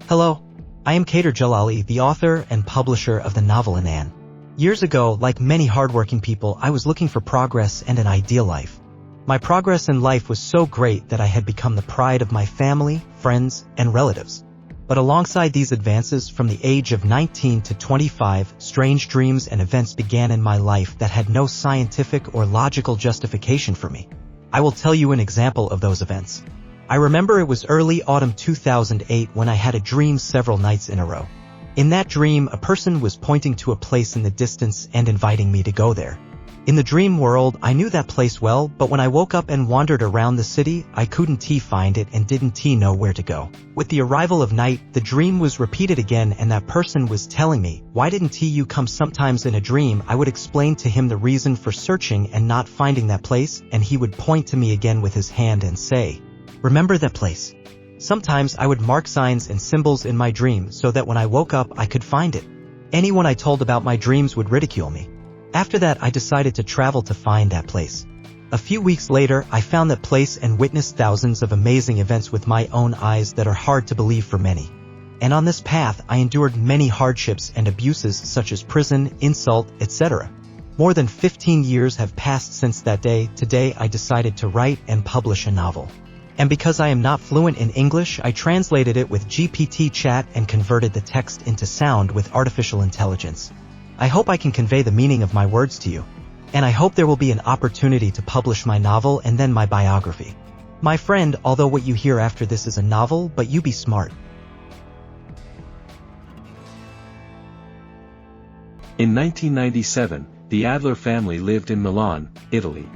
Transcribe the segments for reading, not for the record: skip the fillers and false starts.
Hello, I am Kader Jalali, the author and publisher of the novel Anne. Years ago, like many hardworking people, I was looking for progress and an ideal life. My progress in life was so great that I had become the pride of my family, friends, and relatives. But alongside these advances, from the age of 19 to 25, strange dreams and events began in my life that had no scientific or logical justification for me. I will tell you an example of those events. I remember it was early autumn 2008 when I had a dream several nights in a row. In that dream, a person was pointing to a place in the distance and inviting me to go there. In the dream world, I knew that place well, but when I woke up and wandered around the city, I couldn't find it and didn't know where to go. With the arrival of night, the dream was repeated again and that person was telling me, "Why didn't you come?" Sometimes in a dream, I would explain to him the reason for searching and not finding that place, and he would point to me again with his hand and say, "Remember that place." Sometimes I would mark signs and symbols in my dream so that when I woke up I could find it. Anyone I told about my dreams would ridicule me. After that, I decided to travel to find that place. A few weeks later, I found that place and witnessed thousands of amazing events with my own eyes that are hard to believe for many. And on this path, I endured many hardships and abuses such as prison, insult, etc. More than 15 years have passed since that day. Today, I decided to write and publish a novel. And because I am not fluent in English, I translated it with GPT chat and converted the text into sound with artificial intelligence. I hope I can convey the meaning of my words to you. And I hope there will be an opportunity to publish my novel and then my biography. My friend, although what you hear after this is a novel, but you be smart. In 1997, the Adler family lived in Milan, Italy.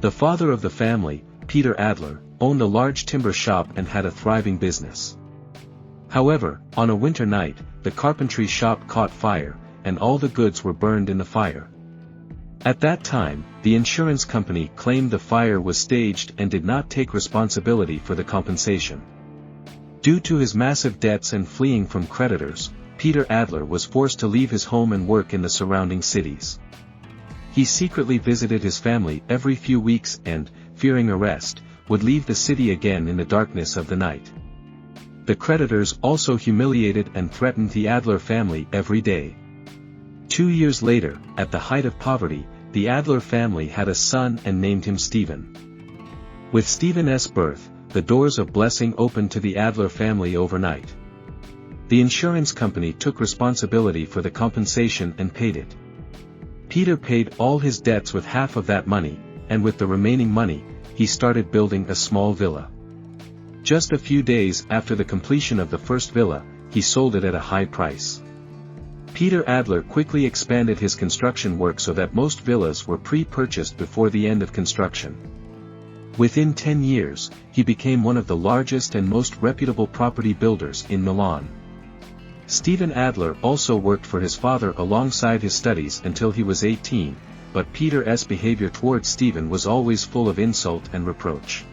The father of the family, Peter Adler, owned a large timber shop and had a thriving business. However, on a winter night, the carpentry shop caught fire, and all the goods were burned in the fire. At that time, the insurance company claimed the fire was staged and did not take responsibility for the compensation. Due to his massive debts and fleeing from creditors, Peter Adler was forced to leave his home and work in the surrounding cities. He secretly visited his family every few weeks and, fearing arrest, would leave the city again in the darkness of the night. The creditors also humiliated and threatened the Adler family every day. 2 years later, at the height of poverty, the Adler family had a son and named him Stephen. With Stephen's birth, the doors of blessing opened to the Adler family overnight. The insurance company took responsibility for the compensation and paid it. Peter paid all his debts with half of that money, and with the remaining money, he started building a small villa. Just a few days after the completion of the first villa, he sold it at a high price. Peter Adler quickly expanded his construction work so that most villas were pre-purchased before the end of construction. Within 10 years, he became one of the largest and most reputable property builders in Milan. Stephen Adler also worked for his father alongside his studies until he was 18, but Peter's behavior towards Stephen was always full of insult and reproach.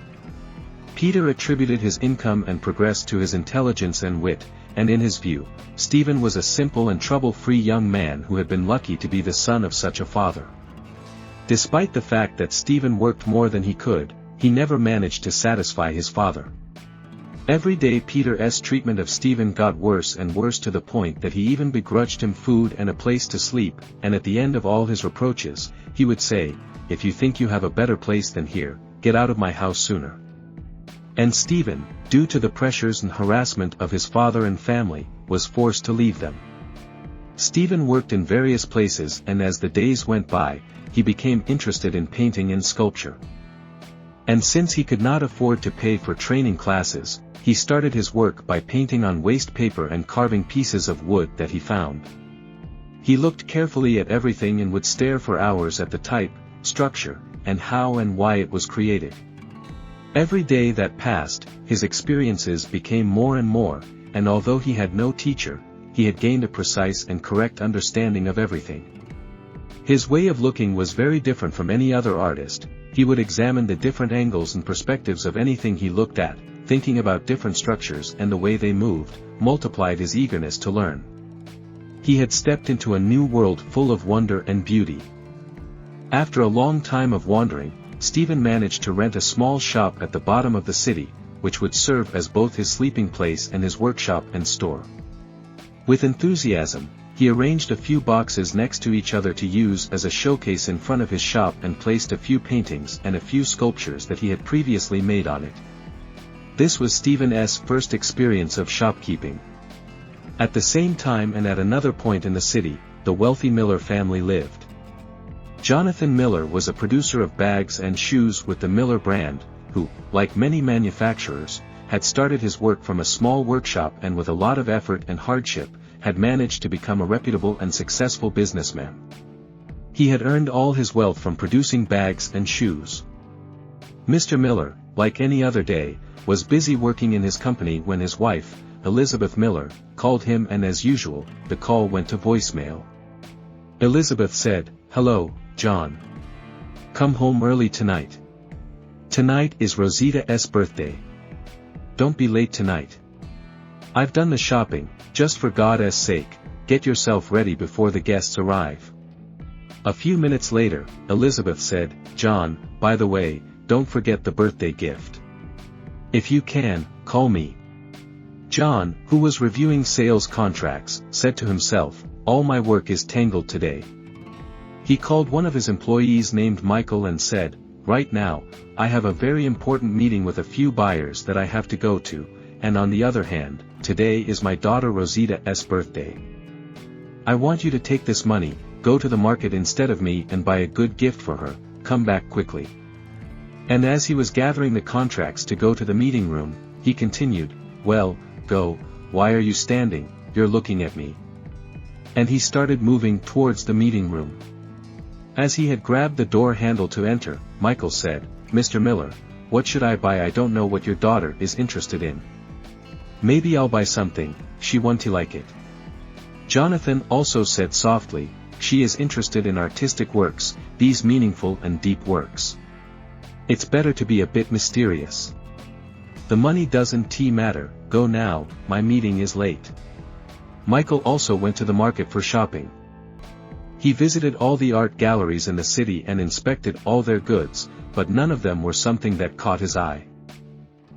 Peter attributed his income and progress to his intelligence and wit, and in his view, Stephen was a simple and trouble-free young man who had been lucky to be the son of such a father. Despite the fact that Stephen worked more than he could, he never managed to satisfy his father. Every day Peter's treatment of Stephen got worse and worse to the point that he even begrudged him food and a place to sleep, and at the end of all his reproaches, he would say, "If you think you have a better place than here, get out of my house sooner." And Stephen, due to the pressures and harassment of his father and family, was forced to leave them. Stephen worked in various places, and as the days went by, he became interested in painting and sculpture. And since he could not afford to pay for training classes, he started his work by painting on waste paper and carving pieces of wood that he found. He looked carefully at everything and would stare for hours at the type, structure, and how and why it was created. Every day that passed, his experiences became more and more, and although he had no teacher, he had gained a precise and correct understanding of everything. His way of looking was very different from any other artist. He would examine the different angles and perspectives of anything he looked at, thinking about different structures and the way they moved, multiplied his eagerness to learn. He had stepped into a new world full of wonder and beauty. After a long time of wandering, Stephen managed to rent a small shop at the bottom of the city, which would serve as both his sleeping place and his workshop and store. With enthusiasm, he arranged a few boxes next to each other to use as a showcase in front of his shop and placed a few paintings and a few sculptures that he had previously made on it. This was Stephen's first experience of shopkeeping. At the same time and at another point in the city, the wealthy Miller family lived. Jonathan Miller was a producer of bags and shoes with the Miller brand, who, like many manufacturers, had started his work from a small workshop and with a lot of effort and hardship, had managed to become a reputable and successful businessman. He had earned all his wealth from producing bags and shoes. Mr. Miller, like any other day, was busy working in his company when his wife, Elizabeth Miller, called him, and as usual, the call went to voicemail. Elizabeth said, "Hello, John. Come home early tonight. Tonight is Rosita's birthday. Don't be late tonight. I've done the shopping, just for God's sake, get yourself ready before the guests arrive." A few minutes later, Elizabeth said, "John, by the way, don't forget the birthday gift. If you can, call me." John, who was reviewing sales contracts, said to himself, "All my work is tangled today." He called one of his employees named Michael and said, "Right now, I have a very important meeting with a few buyers that I have to go to, and on the other hand, today is my daughter Rosita's birthday. I want you to take this money, go to the market instead of me and buy a good gift for her, come back quickly." And as he was gathering the contracts to go to the meeting room, he continued, "Well, go, why are you standing, you're looking at me." And he started moving towards the meeting room. As he had grabbed the door handle to enter, Michael said, "Mr. Miller, what should I buy? I don't know what your daughter is interested in. Maybe I'll buy something, she won't like it." Jonathan also said softly, "She is interested in artistic works, these meaningful and deep works. It's better to be a bit mysterious. The money doesn't matter, go now, my meeting is late." Michael also went to the market for shopping. He visited all the art galleries in the city and inspected all their goods, but none of them were something that caught his eye.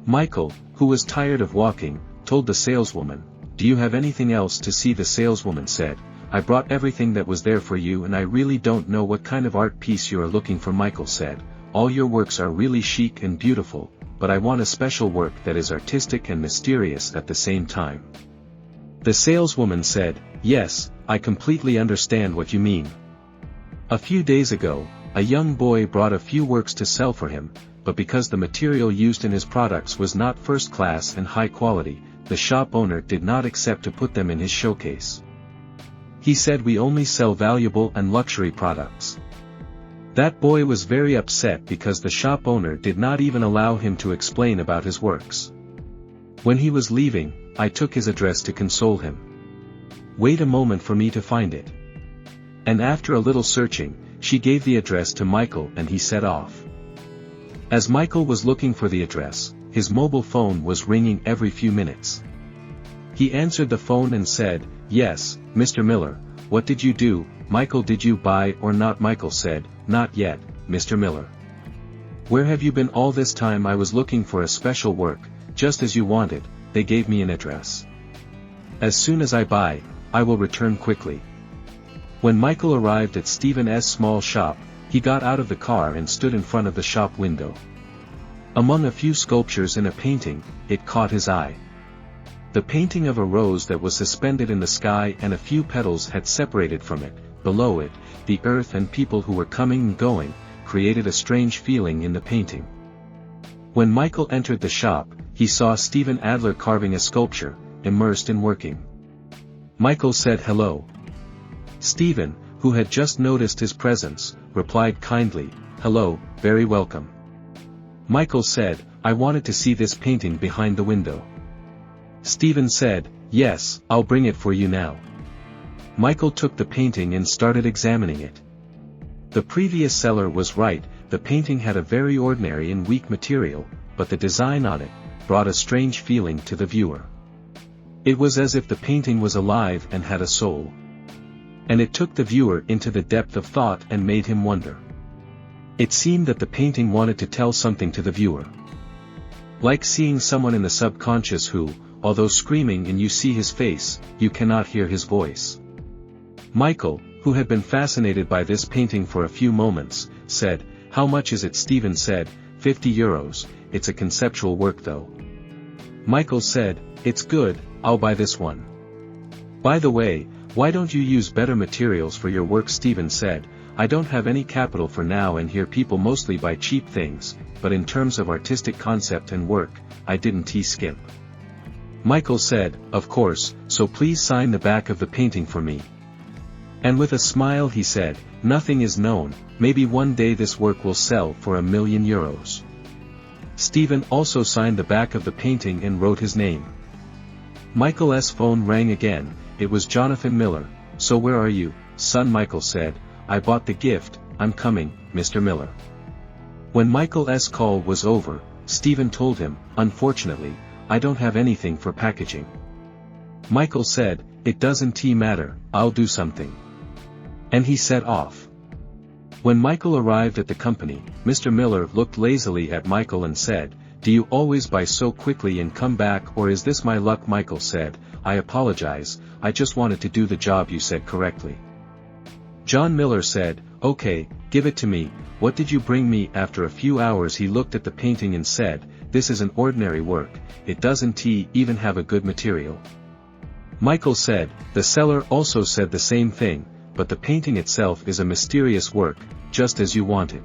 Michael, who was tired of walking, told the saleswoman, "Do you have anything else to see?" The saleswoman said, "I brought everything that was there for you, and I really don't know what kind of art piece you are looking for." Michael said, "All your works are really chic and beautiful, but I want a special work that is artistic and mysterious at the same time." The saleswoman said, "Yes, I completely understand what you mean. A few days ago, a young boy brought a few works to sell for him, but because the material used in his products was not first class and high quality, the shop owner did not accept to put them in his showcase. He said we only sell valuable and luxury products." That boy was very upset because the shop owner did not even allow him to explain about his works. When he was leaving, I took his address to console him. "Wait a moment for me to find it." And after a little searching, she gave the address to Michael and he set off. As Michael was looking for the address, his mobile phone was ringing every few minutes. He answered the phone and said, "Yes, Mr. Miller, what did you do, Michael? Did you buy or not?" Michael said, "Not yet, Mr. Miller." "Where have you been all this time?" "I was looking for a special work, just as you wanted, they gave me an address. As soon as I buy, I will return quickly." When Michael arrived at Stephen's small shop, he got out of the car and stood in front of the shop window. Among a few sculptures in a painting, it caught his eye. The painting of a rose that was suspended in the sky and a few petals had separated from it. Below it, the earth and people who were coming and going, created a strange feeling in the painting. When Michael entered the shop, he saw Stephen Adler carving a sculpture, immersed in working. Michael said hello. Stephen, who had just noticed his presence, replied kindly, "Hello, very welcome." Michael said, "I wanted to see this painting behind the window." Stephen said, "Yes, I'll bring it for you now." Michael took the painting and started examining it. The previous seller was right, the painting had a very ordinary and weak material, but the design on it brought a strange feeling to the viewer. It was as if the painting was alive and had a soul. And it took the viewer into the depth of thought and made him wonder. It seemed that the painting wanted to tell something to the viewer. Like seeing someone in the subconscious who, although screaming and you see his face, you cannot hear his voice. Michael, who had been fascinated by this painting for a few moments, said, "How much is it?" Stephen said, €50, it's a conceptual work though. Michael said, "It's good, I'll buy this one." "By the way, why don't you use better materials for your work?" Stephen said, "I don't have any capital for now and here people mostly buy cheap things, but in terms of artistic concept and work, I didn't skimp." Michael said, "Of course, so please sign the back of the painting for me." And with a smile he said, "Nothing is known, maybe one day this work will sell for €1,000,000. Stephen also signed the back of the painting and wrote his name. Michael's phone rang again. It was Jonathan Miller. "So where are you, son?" Michael said. "I bought the gift, I'm coming, Mr. Miller." When Michael's call was over, Stephen told him, "Unfortunately, I don't have anything for packaging." Michael said, "It doesn't matter, I'll do something." And he set off. When Michael arrived at the company, Mr. Miller looked lazily at Michael and said, "Do you always buy so quickly and come back, or is this my luck?" Michael said, "I apologize, I just wanted to do the job you said correctly." John Miller said, "Okay, give it to me, what did you bring me?" After a few hours he looked at the painting and said, "This is an ordinary work, it doesn't even have a good material." Michael said, "The seller also said the same thing, but the painting itself is a mysterious work, just as you wanted."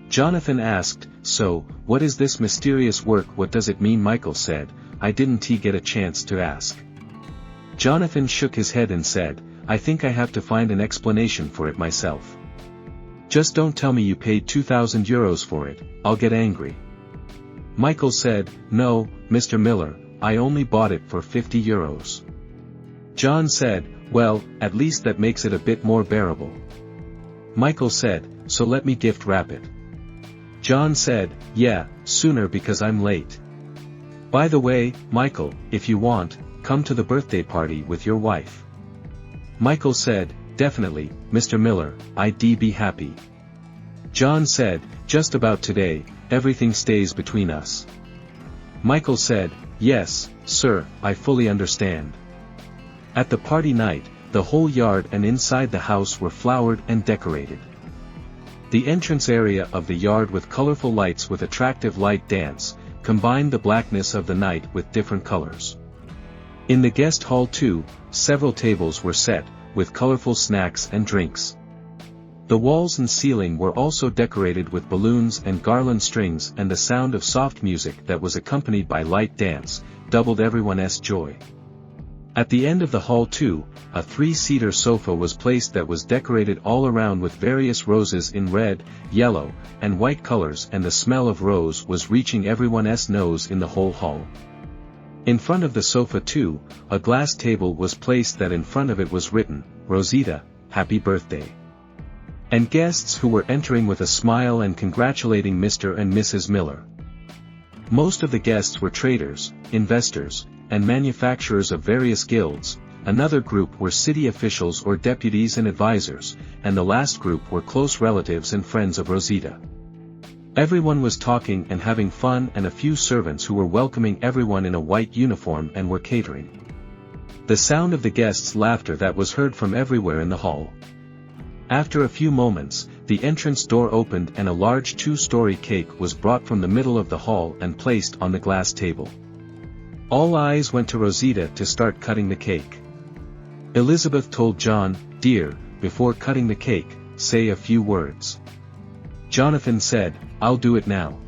Jonathan asked, "So, what is this mysterious work? What does it mean?" Michael said, "I didn't get a chance to ask." Jonathan shook his head and said, "I think I have to find an explanation for it myself. Just don't tell me you paid €2,000 for it, I'll get angry." Michael said, "No, Mr. Miller, I only bought it for €50. John said, "Well, at least that makes it a bit more bearable." Michael said, "So let me gift wrap it." John said, "Yeah, sooner because I'm late. By the way, Michael, if you want, come to the birthday party with your wife." Michael said, "Definitely, Mr. Miller, I'd be happy." John said, "Just about today, everything stays between us." Michael said, "Yes, sir, I fully understand." At the party night, the whole yard and inside the house were flowered and decorated. The entrance area of the yard with colorful lights with attractive light dance, combined the blackness of the night with different colors. In the guest hall too, several tables were set, with colorful snacks and drinks. The walls and ceiling were also decorated with balloons and garland strings, and the sound of soft music that was accompanied by light dance, doubled everyone's joy. At the end of the hall too, a 3-seater sofa was placed that was decorated all around with various roses in red, yellow, and white colors, and the smell of rose was reaching everyone's nose in the whole hall. In front of the sofa too, a glass table was placed that in front of it was written, "Rosita, happy birthday." And guests who were entering with a smile and congratulating Mr. and Mrs. Miller. Most of the guests were traders, investors, and manufacturers of various guilds. Another group were city officials or deputies and advisors, and the last group were close relatives and friends of Rosita. Everyone was talking and having fun, and a few servants who were welcoming everyone in a white uniform and were catering. The sound of the guests' laughter that was heard from everywhere in the hall. After a few moments, the entrance door opened and a large 2-story cake was brought from the middle of the hall and placed on the glass table. All eyes went to Rosita to start cutting the cake. Elizabeth told John, "Dear, before cutting the cake, say a few words." Jonathan said, "I'll do it now."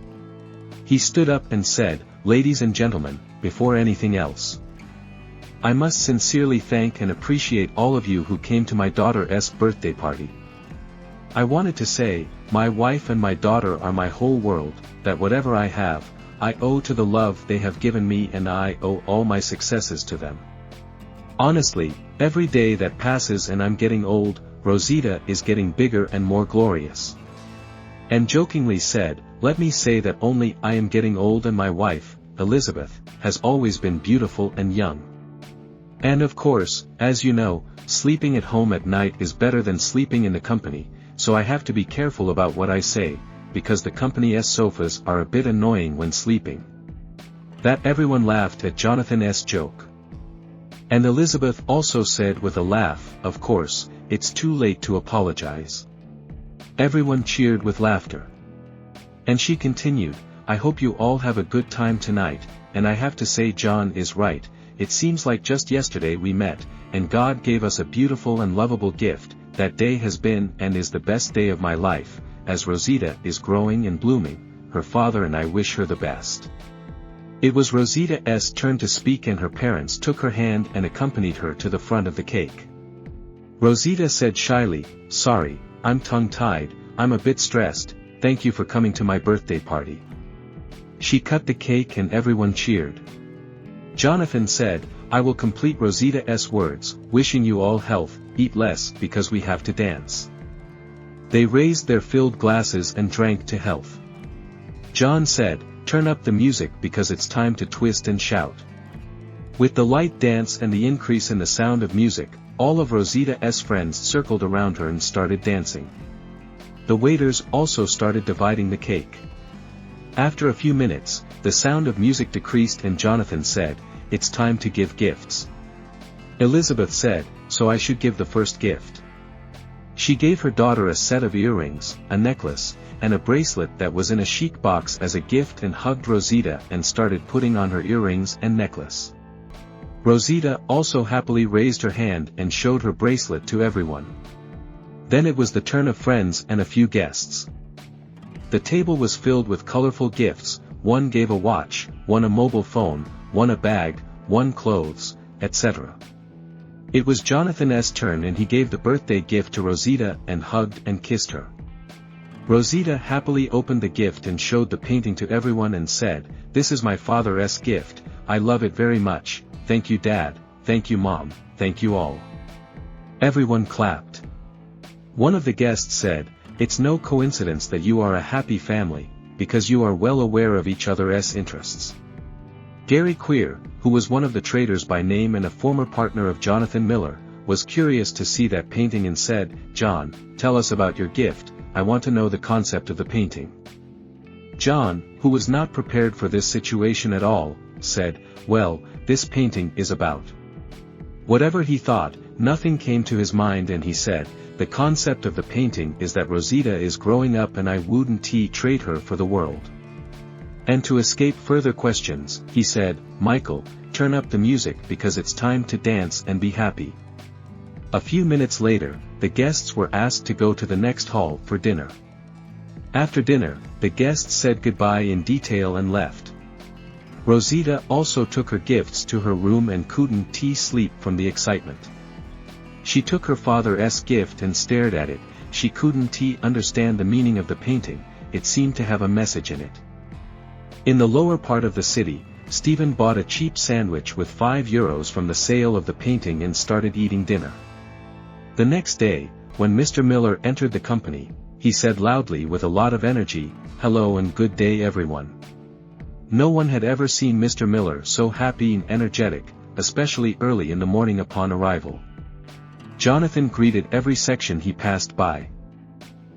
He stood up and said, "Ladies and gentlemen, before anything else, I must sincerely thank and appreciate all of you who came to my daughter's birthday party. I wanted to say, my wife and my daughter are my whole world, that whatever I have, I owe to the love they have given me, and I owe all my successes to them. Honestly, every day that passes and I'm getting old, Rosita is getting bigger and more glorious." And jokingly said, "Let me say that only I am getting old and my wife, Elizabeth, has always been beautiful and young. And of course, as you know, sleeping at home at night is better than sleeping in the company, so I have to be careful about what I say, because the company's sofas are a bit annoying when sleeping." That everyone laughed at Jonathan's joke. And Elizabeth also said with a laugh, of course, it's too late to apologize. Everyone cheered with laughter. And she continued, I hope you all have a good time tonight, and I have to say John is right, it seems like just yesterday we met, and God gave us a beautiful and lovable gift. That day has been and is the best day of my life, as Rosita is growing and blooming, her father and I wish her the best. It was Rosita's turn to speak, and her parents took her hand and accompanied her to the front of the cake. Rosita said shyly, sorry, I'm tongue-tied, I'm a bit stressed, thank you for coming to my birthday party. She cut the cake and everyone cheered. Jonathan said, I will complete Rosita's words, wishing you all health, eat less because we have to dance. They raised their filled glasses and drank to health. John said, turn up the music because it's time to twist and shout. With the light dance and the increase in the sound of music, all of Rosita's friends circled around her and started dancing. The waiters also started dividing the cake. After a few minutes, the sound of music decreased and Jonathan said, it's time to give gifts. Elizabeth said, so I should give the first gift. She gave her daughter a set of earrings, a necklace, and a bracelet that was in a chic box as a gift and hugged Rosita and started putting on her earrings and necklace. Rosita also happily raised her hand and showed her bracelet to everyone. Then it was the turn of friends and a few guests. The table was filled with colorful gifts, one gave a watch, one a mobile phone, one a bag, one clothes, etc. It was Jonathan's turn and he gave the birthday gift to Rosita and hugged and kissed her. Rosita happily opened the gift and showed the painting to everyone and said, this is my father's gift, I love it very much, thank you Dad, thank you Mom, thank you all. Everyone clapped. One of the guests said, it's no coincidence that you are a happy family, because you are well aware of each other's interests. Gary Queer, who was one of the traders by name and a former partner of Jonathan Miller, was curious to see that painting and said, John, tell us about your gift, I want to know the concept of the painting. John, who was not prepared for this situation at all, said, well, this painting is about. Whatever he thought, nothing came to his mind and he said, the concept of the painting is that Rosita is growing up and I wouldn't trade her for the world. And to escape further questions, he said, Michael, turn up the music because it's time to dance and be happy. A few minutes later, the guests were asked to go to the next hall for dinner. After dinner, the guests said goodbye in detail and left. Rosita also took her gifts to her room and couldn't sleep from the excitement. She took her father's gift and stared at it, she couldn't understand the meaning of the painting, it seemed to have a message in it. In the lower part of the city, Stephen bought a cheap sandwich with €5 from the sale of the painting and started eating dinner. The next day, when Mr. Miller entered the company, he said loudly with a lot of energy, hello and good day everyone. No one had ever seen Mr. Miller so happy and energetic, especially early in the morning upon arrival. Jonathan greeted every section he passed by.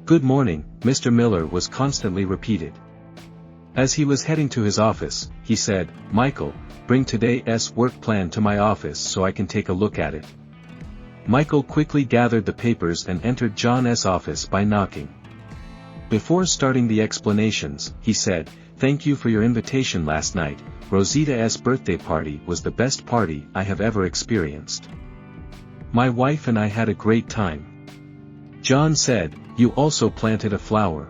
Good morning, Mr. Miller was constantly repeated. As he was heading to his office, he said, Michael, bring today's work plan to my office so I can take a look at it. Michael quickly gathered the papers and entered John's office by knocking. Before starting the explanations, he said, thank you for your invitation last night, Rosita's birthday party was the best party I have ever experienced. My wife and I had a great time. John said, you also planted a flower.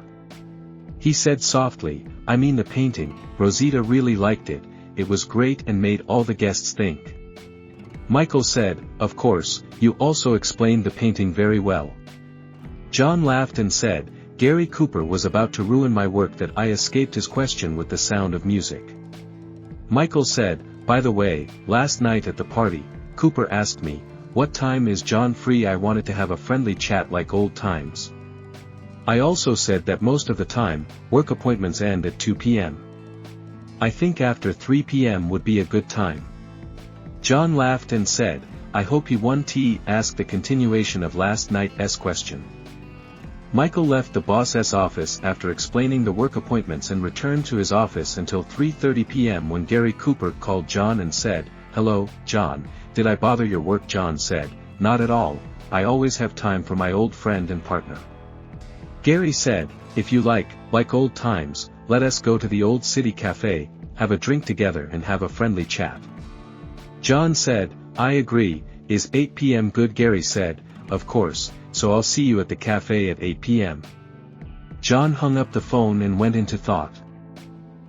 He said softly, I mean the painting, Rosita really liked it, it was great and made all the guests think. Michael said, of course, you also explained the painting very well. John laughed and said, Gary Cooper was about to ruin my work that I escaped his question with the sound of music. Michael said, by the way, last night at the party, Cooper asked me, what time is John free? I wanted to have a friendly chat like old times. I also said that most of the time, work appointments end at 2 p.m. I think after 3 p.m. would be a good time. John laughed and said, I hope he won't ask the continuation of last night's question. Michael left the boss's office after explaining the work appointments and returned to his office until 3:30 p.m. when Gary Cooper called John and said, "Hello, John, did I bother your work?" John said, "Not at all, I always have time for my old friend and partner." Gary said, "If you like old times, let us go to the old city cafe, have a drink together and have a friendly chat." John said, "I agree, is 8 p.m. good?" Gary said, "Of course, so I'll see you at the cafe at 8 p.m. John hung up the phone and went into thought.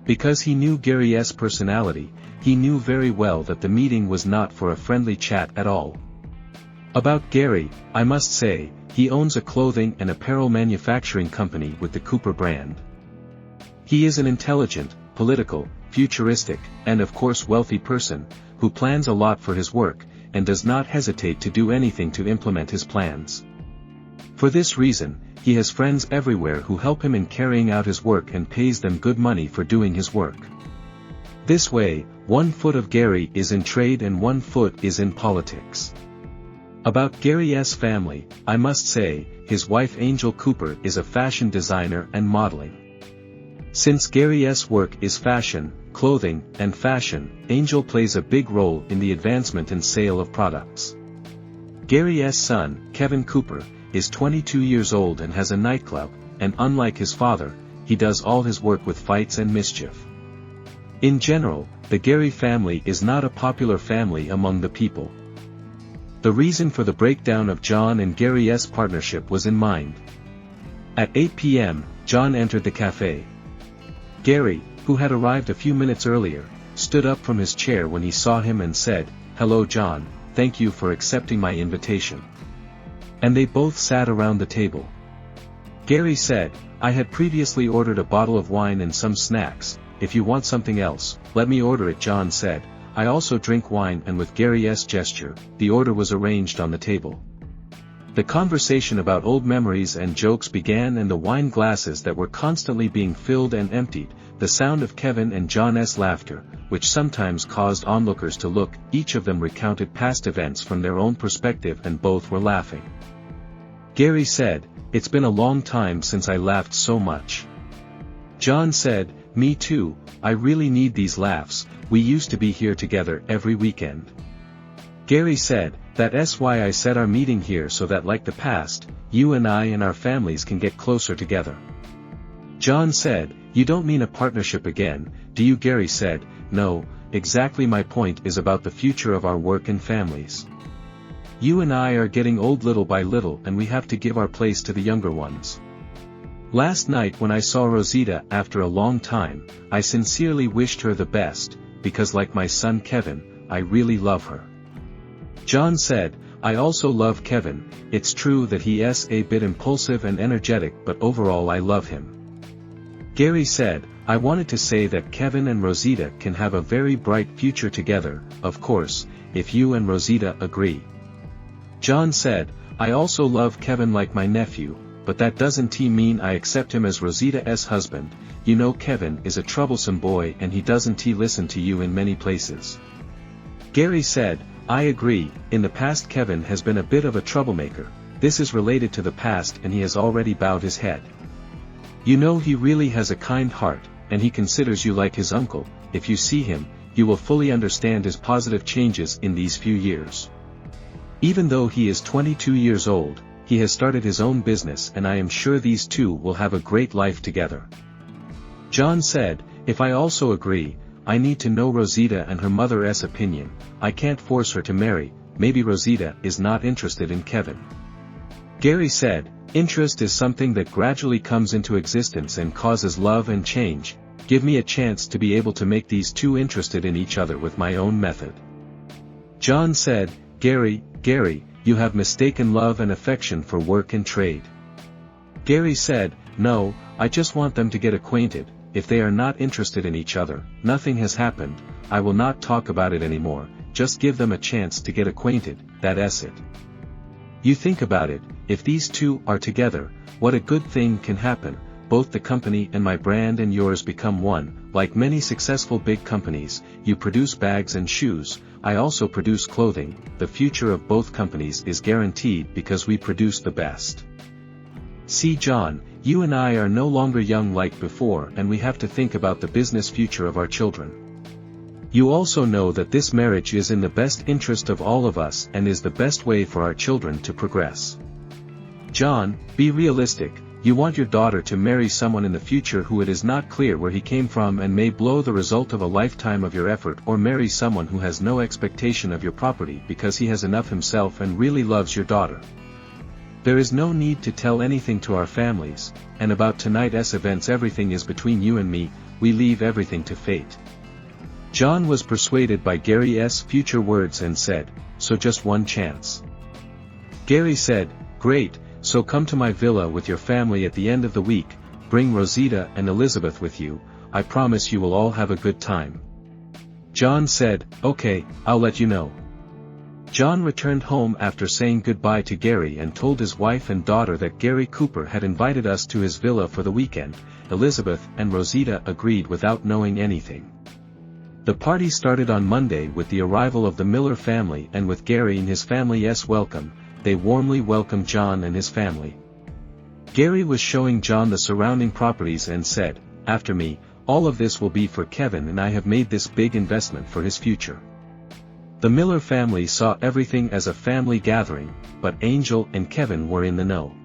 Because he knew Gary's personality, he knew very well that the meeting was not for a friendly chat at all. About Gary, I must say, he owns a clothing and apparel manufacturing company with the Cooper brand. He is an intelligent, political, futuristic, and of course wealthy person, who plans a lot for his work, and does not hesitate to do anything to implement his plans. For this reason, he has friends everywhere who help him in carrying out his work and pays them good money for doing his work. This way, 1 foot of Gary is in trade and 1 foot is in politics. About Gary's family, I must say, his wife Angel Cooper is a fashion designer and modeling. Since Gary's work is fashion, clothing, and fashion, Angel plays a big role in the advancement and sale of products. Gary's son, Kevin Cooper, is 22 years old and has a nightclub, and unlike his father, he does all his work with fights and mischief. In general, the Gary family is not a popular family among the people. The reason for the breakdown of John and Gary's partnership was in mind. At 8 p.m., John entered the cafe. Gary, who had arrived a few minutes earlier, stood up from his chair when he saw him and said, "Hello John, thank you for accepting my invitation." And they both sat around the table. Gary said, "I had previously ordered a bottle of wine and some snacks. If you want something else, let me order it." John said, "I also drink wine," and with Gary's gesture, the order was arranged on the table. The conversation about old memories and jokes began, and the wine glasses that were constantly being filled and emptied, the sound of Kevin and John's laughter, which sometimes caused onlookers to look, each of them recounted past events from their own perspective and both were laughing. Gary said, "It's been a long time since I laughed so much." John said, "Me too, I really need these laughs, we used to be here together every weekend." Gary said, "That's why I set our meeting here, so that like the past, you and I and our families can get closer together." John said, "You don't mean a partnership again, do you?" Gary said, "No, exactly, my point is about the future of our work and families. You and I are getting old little by little and we have to give our place to the younger ones. Last night when I saw Rosita after a long time, I sincerely wished her the best, because like my son Kevin, I really love her." John said, "I also love Kevin, it's true that he is a bit impulsive and energetic, but overall I love him." Gary said, "I wanted to say that Kevin and Rosita can have a very bright future together, of course, if you and Rosita agree." John said, "I also love Kevin like my nephew, but that doesn't mean I accept him as Rosita's husband. You know Kevin is a troublesome boy and he doesn't listen to you in many places." Gary said, "I agree, in the past Kevin has been a bit of a troublemaker, this is related to the past and he has already bowed his head. You know he really has a kind heart, and he considers you like his uncle. If you see him, you will fully understand his positive changes in these few years. Even though he is 22 years old, he has started his own business and I am sure these two will have a great life together." John said, "If I also agree, I need to know Rosita and her mother's opinion, I can't force her to marry, maybe Rosita is not interested in Kevin." Gary said, "Interest is something that gradually comes into existence and causes love and change, give me a chance to be able to make these two interested in each other with my own method." John said, Gary, you have mistaken love and affection for work and trade." Gary said, "No, I just want them to get acquainted, if they are not interested in each other, nothing has happened, I will not talk about it anymore, just give them a chance to get acquainted, that's it. You think about it, if these two are together, what a good thing can happen, both the company and my brand and yours become one. Like many successful big companies, you produce bags and shoes, I also produce clothing, the future of both companies is guaranteed because we produce the best." See John, you and I are no longer young like before and we have to think about the business future of our children. You also know that this marriage is in the best interest of all of us and is the best way for our children to progress. John, be realistic, you want your daughter to marry someone in the future who it is not clear where he came from and may blow the result of a lifetime of your effort, or marry someone who has no expectation of your property because he has enough himself and really loves your daughter. There is no need to tell anything to our families, and about tonight's events everything is between you and me, we leave everything to fate. John was persuaded by Gary's future words and said, so just one chance. Gary said, great, so come to my villa with your family at the end of the week, bring Rosita and Elizabeth with you, I promise you will all have a good time. John said, okay, I'll let you know. John returned home after saying goodbye to Gary and told his wife and daughter that Gary Cooper had invited us to his villa for the weekend. Elizabeth and Rosita agreed without knowing anything. The party started on Monday with the arrival of the Miller family, and with Gary and his family's welcome, they warmly welcomed John and his family. Gary was showing John the surrounding properties and said, after me, all of this will be for Kevin and I have made this big investment for his future. The Miller family saw everything as a family gathering, but Angel and Kevin were in the know.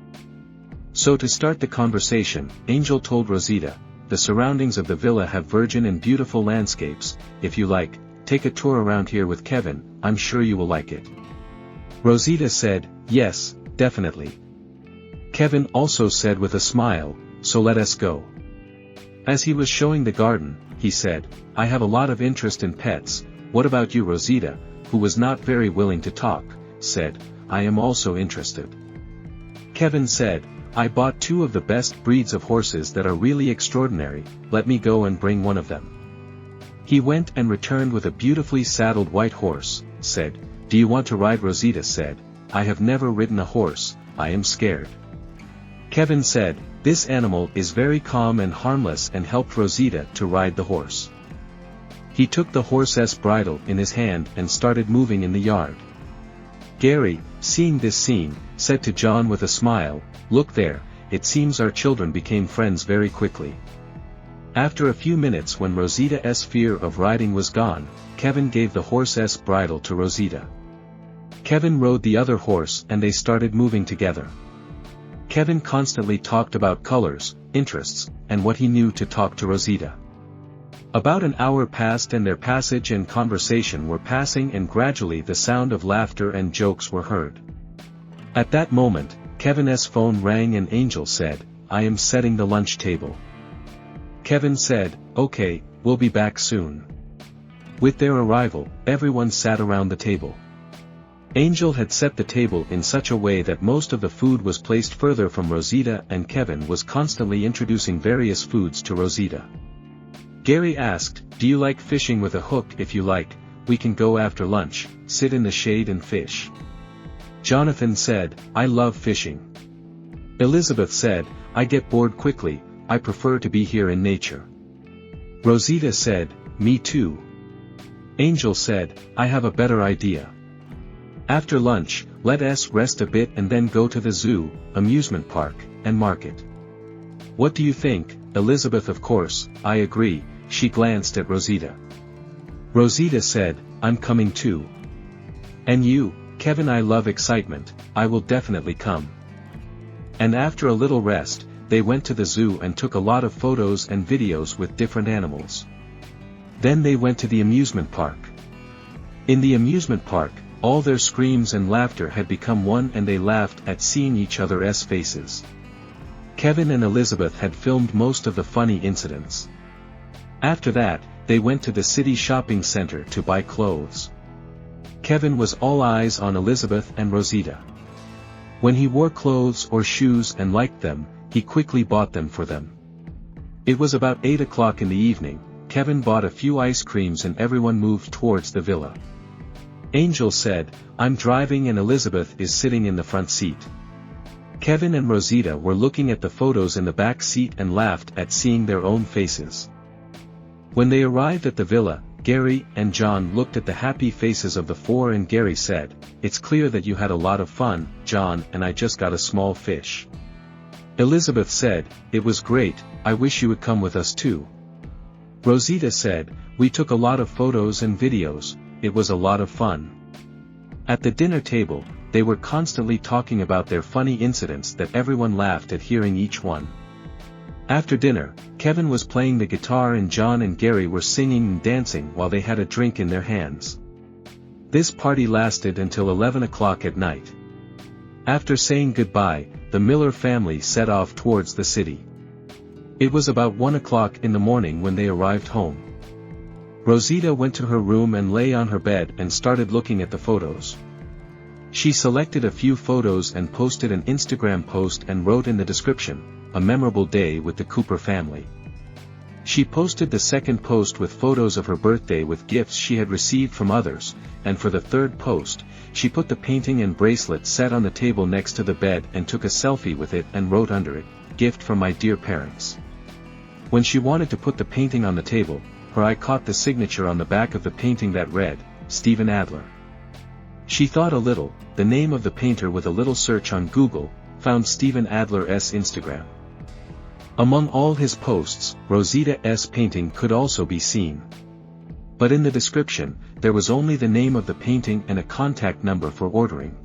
So to start the conversation, Angel told Rosita, the surroundings of the villa have virgin and beautiful landscapes, if you like, take a tour around here with Kevin, I'm sure you will like it. Rosita said, yes, definitely. Kevin also said with a smile, so let us go. As he was showing the garden, he said, I have a lot of interest in pets, what about you? Rosita, who was not very willing to talk, said, I am also interested. Kevin said, I bought 2 of the best breeds of horses that are really extraordinary, let me go and bring one of them. He went and returned with a beautifully saddled white horse, said, do you want to ride? Rosita said, I have never ridden a horse, I am scared. Kevin said, this animal is very calm and harmless, and helped Rosita to ride the horse. He took the horse's bridle in his hand and started moving in the yard. Gary, seeing this scene, said to John with a smile, look there, it seems our children became friends very quickly. After a few minutes, when Rosita's fear of riding was gone, Kevin gave the horse's bridle to Rosita. Kevin rode the other horse and they started moving together. Kevin constantly talked about colors, interests, and what he knew to talk to Rosita. About an hour passed and their passage and conversation were passing, and gradually the sound of laughter and jokes were heard. At that moment, Kevin's phone rang and Angel said, I am setting the lunch table. Kevin said, okay, we'll be back soon. With their arrival, everyone sat around the table. Angel had set the table in such a way that most of the food was placed further from Rosita, and Kevin was constantly introducing various foods to Rosita. Gary asked, do you like fishing with a hook? If you like, we can go after lunch, sit in the shade and fish. Jonathan said, I love fishing. Elizabeth said, I get bored quickly, I prefer to be here in nature. Rosita said, me too. Angel said, I have a better idea. After lunch, let us rest a bit and then go to the zoo, amusement park, and market. What do you think, Elizabeth? Of course, I agree, she glanced at Rosita. Rosita said, I'm coming too. And you, Kevin? I love excitement, I will definitely come. And after a little rest, they went to the zoo and took a lot of photos and videos with different animals. Then they went to the amusement park. In the amusement park, all their screams and laughter had become one, and they laughed at seeing each other's faces. Kevin and Elizabeth had filmed most of the funny incidents. After that, they went to the city shopping center to buy clothes. Kevin was all eyes on Elizabeth and Rosita. When he wore clothes or shoes and liked them, he quickly bought them for them. It was about 8 o'clock in the evening. Kevin bought a few ice creams and everyone moved towards the villa. Angel said, I'm driving and Elizabeth is sitting in the front seat. Kevin and Rosita were looking at the photos in the back seat and laughed at seeing their own faces. When they arrived at the villa, Gary and John looked at the happy faces of the 4, and Gary said, it's clear that you had a lot of fun, John, and I just got a small fish. Elizabeth said, "It was great, I wish you would come with us too." Rosita said, "We took a lot of photos and videos, it was a lot of fun." At the dinner table, they were constantly talking about their funny incidents that everyone laughed at hearing each one. After dinner, Kevin was playing the guitar and John and Gary were singing and dancing while they had a drink in their hands. This party lasted until 11 o'clock at night. After saying goodbye, the Miller family set off towards the city. It was about 1 o'clock in the morning when they arrived home. Rosita went to her room and lay on her bed and started looking at the photos. She selected a few photos and posted an Instagram post and wrote in the description, "A memorable day with the Cooper family." She posted the second post with photos of her birthday with gifts she had received from others, and for the third post, she put the painting and bracelet set on the table next to the bed and took a selfie with it and wrote under it, "Gift from my dear parents." When she wanted to put the painting on the table, her eye caught the signature on the back of the painting that read, "Stephen Adler." She thought a little, the name of the painter with a little search on Google, found Stephen Adler's Instagram. Among all his posts, Rosita's painting could also be seen. But in the description, there was only the name of the painting and a contact number for ordering.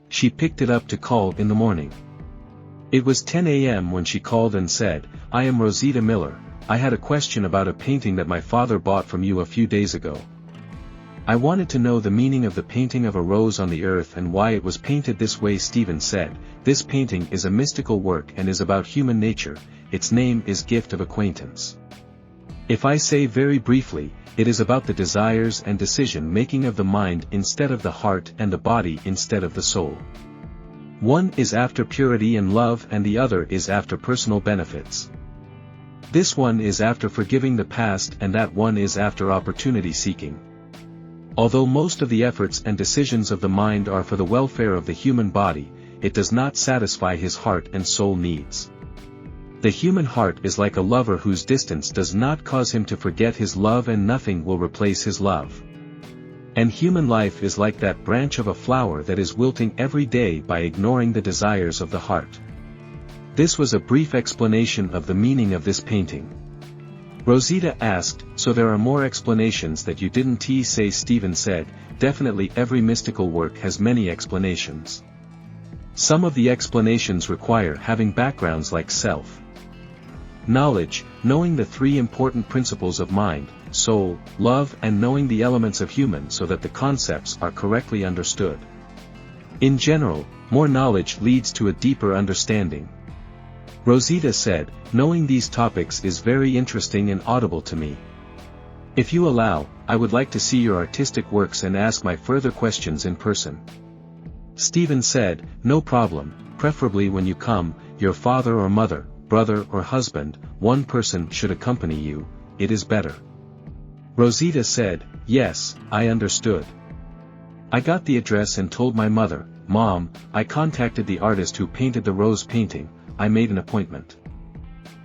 She picked it up to call in the morning. It was 10 a.m. when she called and said, "I am Rosita Miller, I had a question about a painting that my father bought from you a few days ago. I wanted to know the meaning of the painting of a rose on the earth and why it was painted this way." Stephen said, "This painting is a mystical work and is about human nature, its name is Gift of Acquaintance. If I say very briefly, it is about the desires and decision-making of the mind instead of the heart and the body instead of the soul. One is after purity and love and the other is after personal benefits. This one is after forgiving the past and that one is after opportunity seeking. Although most of the efforts and decisions of the mind are for the welfare of the human body, it does not satisfy his heart and soul needs. The human heart is like a lover whose distance does not cause him to forget his love and nothing will replace his love. And human life is like that branch of a flower that is wilting every day by ignoring the desires of the heart." This was a brief explanation of the meaning of this painting. Rosita asked, "So there are more explanations that you didn't say?" Stephen said, "Definitely every mystical work has many explanations. Some of the explanations require having backgrounds like self-knowledge, knowing the three important principles of mind, soul, love and knowing the elements of human so that the concepts are correctly understood. In general, more knowledge leads to a deeper understanding." Rosita said, "Knowing these topics is very interesting and audible to me. If you allow, I would like to see your artistic works and ask my further questions in person." Stephen said, "No problem, preferably when you come, your father or mother, brother or husband, one person should accompany you, it is better." Rosita said, "Yes, I understood. I got the address and told my mother, Mom, I contacted the artist who painted the rose painting, I made an appointment.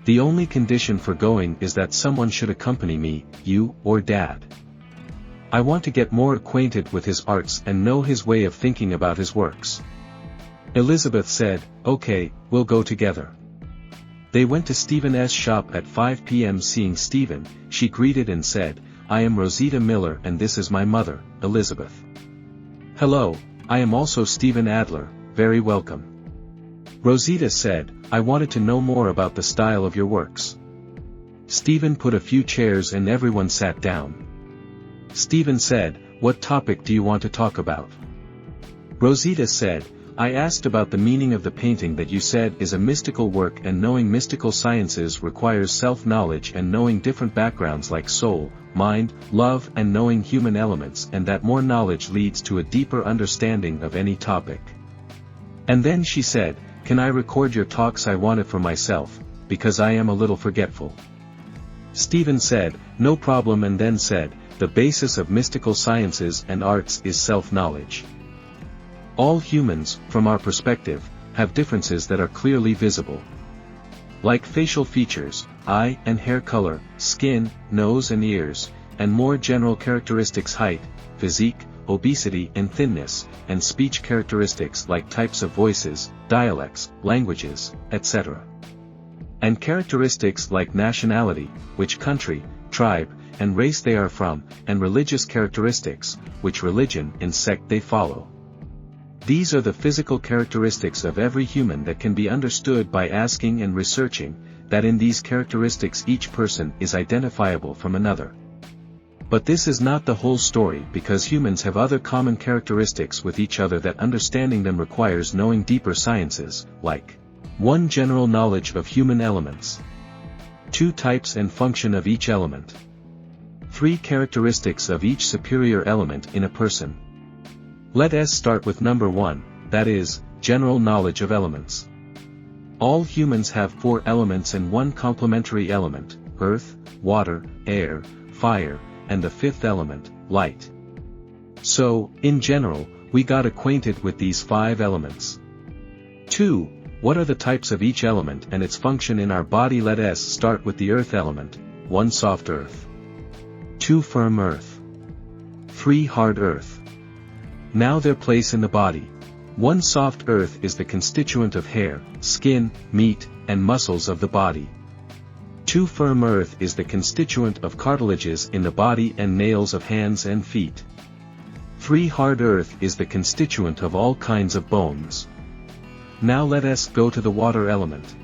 The only condition for going is that someone should accompany me, you or Dad. I want to get more acquainted with his arts and know his way of thinking about his works." Elizabeth said, "Okay, we'll go together." They went to Stephen's shop at 5 p.m. Seeing Stephen, she greeted and said, "I am Rosita Miller and this is my mother, Elizabeth." "Hello, I am also Stephen Adler, very welcome." Rosita said, "I wanted to know more about the style of your works." Stephen put a few chairs and everyone sat down. Stephen said, "What topic do you want to talk about?" Rosita said, "I asked about the meaning of the painting that you said is a mystical work and knowing mystical sciences requires self-knowledge and knowing different backgrounds like soul, mind, love and knowing human elements and that more knowledge leads to a deeper understanding of any topic." And then she said, "Can I record your talks? I want it for myself, because I am a little forgetful." Stephen said, "No problem," and then said, "The basis of mystical sciences and arts is self-knowledge. All humans, from our perspective, have differences that are clearly visible. Like facial features, eye and hair color, skin, nose and ears, and more general characteristics height, physique, obesity and thinness, and speech characteristics like types of voices, dialects, languages, etc. And characteristics like nationality, which country, tribe, and race they are from, and religious characteristics, which religion and sect they follow. These are the physical characteristics of every human that can be understood by asking and researching, that in these characteristics each person is identifiable from another. But this is not the whole story, because humans have other common characteristics with each other that understanding them requires knowing deeper sciences, like 1. General knowledge of human elements. 2. Types and function of each element. 3. Characteristics of each superior element in a person. Let us start with number 1, that is, general knowledge of elements. All humans have 4 elements and 1 complementary element, earth, water, air, fire, and the 5th element, light. So, in general, we got acquainted with these 5 elements. 2. What are the types of each element and its function in our body? Let us start with the earth element, 1 soft earth. 2 firm earth. 3 hard earth. Now their place in the body. 1 soft earth is the constituent of hair, skin, meat, and muscles of the body. 2 firm earth is the constituent of cartilages in the body and nails of hands and feet. 3 hard earth is the constituent of all kinds of bones. Now let us go to the water element.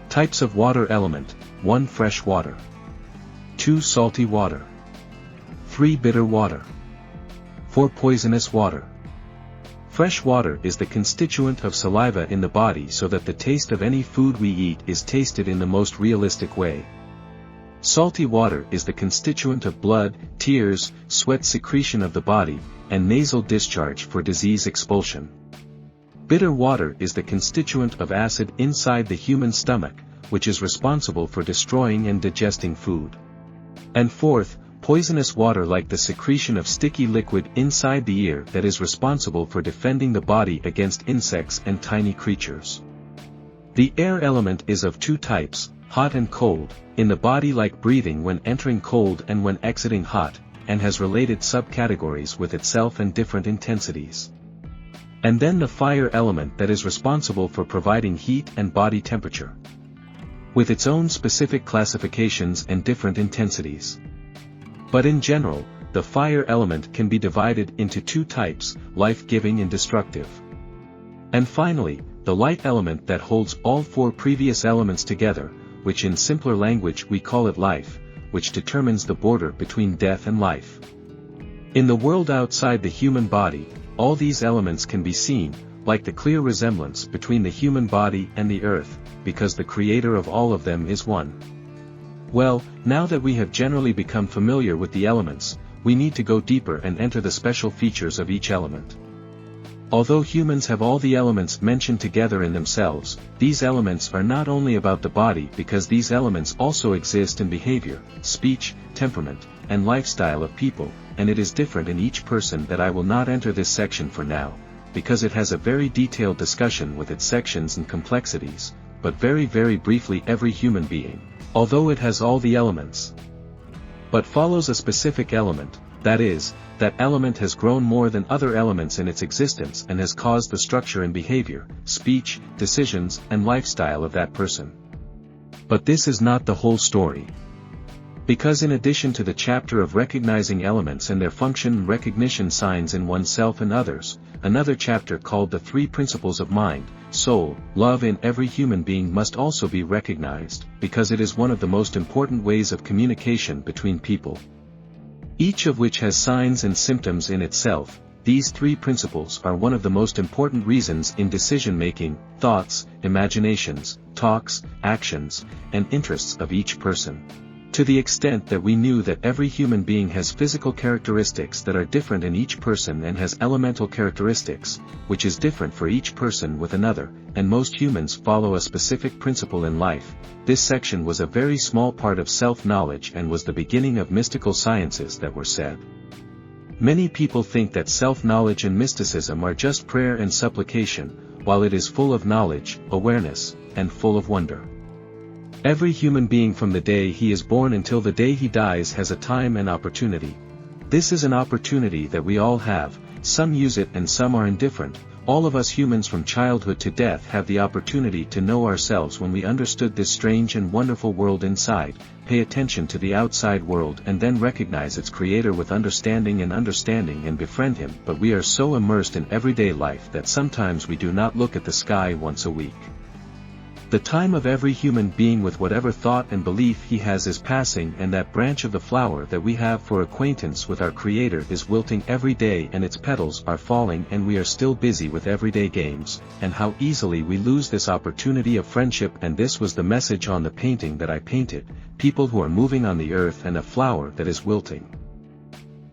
Types of water element, 1 fresh water. 2 salty water. 3 bitter water. 4 poisonous water. Fresh water is the constituent of saliva in the body so that the taste of any food we eat is tasted in the most realistic way. Salty water is the constituent of blood, tears, sweat secretion of the body, and nasal discharge for disease expulsion. Bitter water is the constituent of acid inside the human stomach, which is responsible for destroying and digesting food. And 4th, poisonous water like the secretion of sticky liquid inside the ear that is responsible for defending the body against insects and tiny creatures. The air element is of 2 types, hot and cold, in the body like breathing when entering cold and when exiting hot, and has related subcategories with itself and different intensities. And then the fire element that is responsible for providing heat and body temperature, with its own specific classifications and different intensities. But in general, the fire element can be divided into 2 types, life-giving and destructive. And finally, the light element that holds all 4 previous elements together, which in simpler language we call it life, which determines the border between death and life. In the world outside the human body, all these elements can be seen, like the clear resemblance between the human body and the earth, because the creator of all of them is one. Well, now that we have generally become familiar with the elements, we need to go deeper and enter the special features of each element. Although humans have all the elements mentioned together in themselves, these elements are not only about the body because these elements also exist in behavior, speech, temperament, and lifestyle of people, and it is different in each person that I will not enter this section for now, because it has a very detailed discussion with its sections and complexities, but very briefly every human being, although it has all the elements, but follows a specific element, that is, that element has grown more than other elements in its existence and has caused the structure and behavior, speech, decisions, and lifestyle of that person. But this is not the whole story. Because in addition to the chapter of recognizing elements and their function and recognition signs in oneself and others, another chapter called the 3 principles of mind, soul, love in every human being must also be recognized, because it is one of the most important ways of communication between people. Each of which has signs and symptoms in itself. These 3 principles are one of the most important reasons in decision-making, thoughts, imaginations, talks, actions, and interests of each person. To the extent that we knew that every human being has physical characteristics that are different in each person and has elemental characteristics, which is different for each person with another, and most humans follow a specific principle in life, this section was a very small part of self-knowledge and was the beginning of mystical sciences that were said. Many people think that self-knowledge and mysticism are just prayer and supplication, while it is full of knowledge, awareness, and full of wonder. Every human being from the day he is born until the day he dies has a time and opportunity. This is an opportunity that we all have, some use it and some are indifferent. All of us humans from childhood to death have the opportunity to know ourselves when we understood this strange and wonderful world inside, pay attention to the outside world and then recognize its creator with understanding and befriend him. But we are so immersed in everyday life that sometimes we do not look at the sky once a week. The time of every human being with whatever thought and belief he has is passing, and that branch of the flower that we have for acquaintance with our Creator is wilting every day and its petals are falling, and we are still busy with everyday games, and how easily we lose this opportunity of friendship. And this was the message on the painting that I painted, people who are moving on the earth and a flower that is wilting.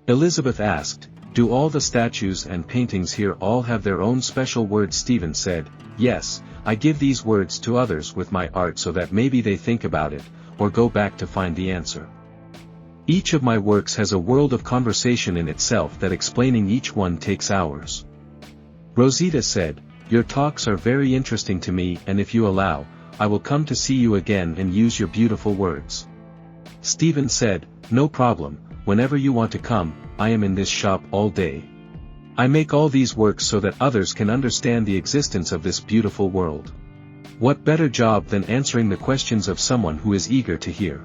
Elizabeth asked, "Do all the statues and paintings here all have their own special words?" Stephen said, "Yes, I give these words to others with my art so that maybe they think about it, or go back to find the answer. Each of my works has a world of conversation in itself that explaining each one takes hours." Rosita said, "Your talks are very interesting to me, and if you allow, I will come to see you again and use your beautiful words." Stephen said, "No problem, whenever you want to come, I am in this shop all day. I make all these works so that others can understand the existence of this beautiful world. What better job than answering the questions of someone who is eager to hear?"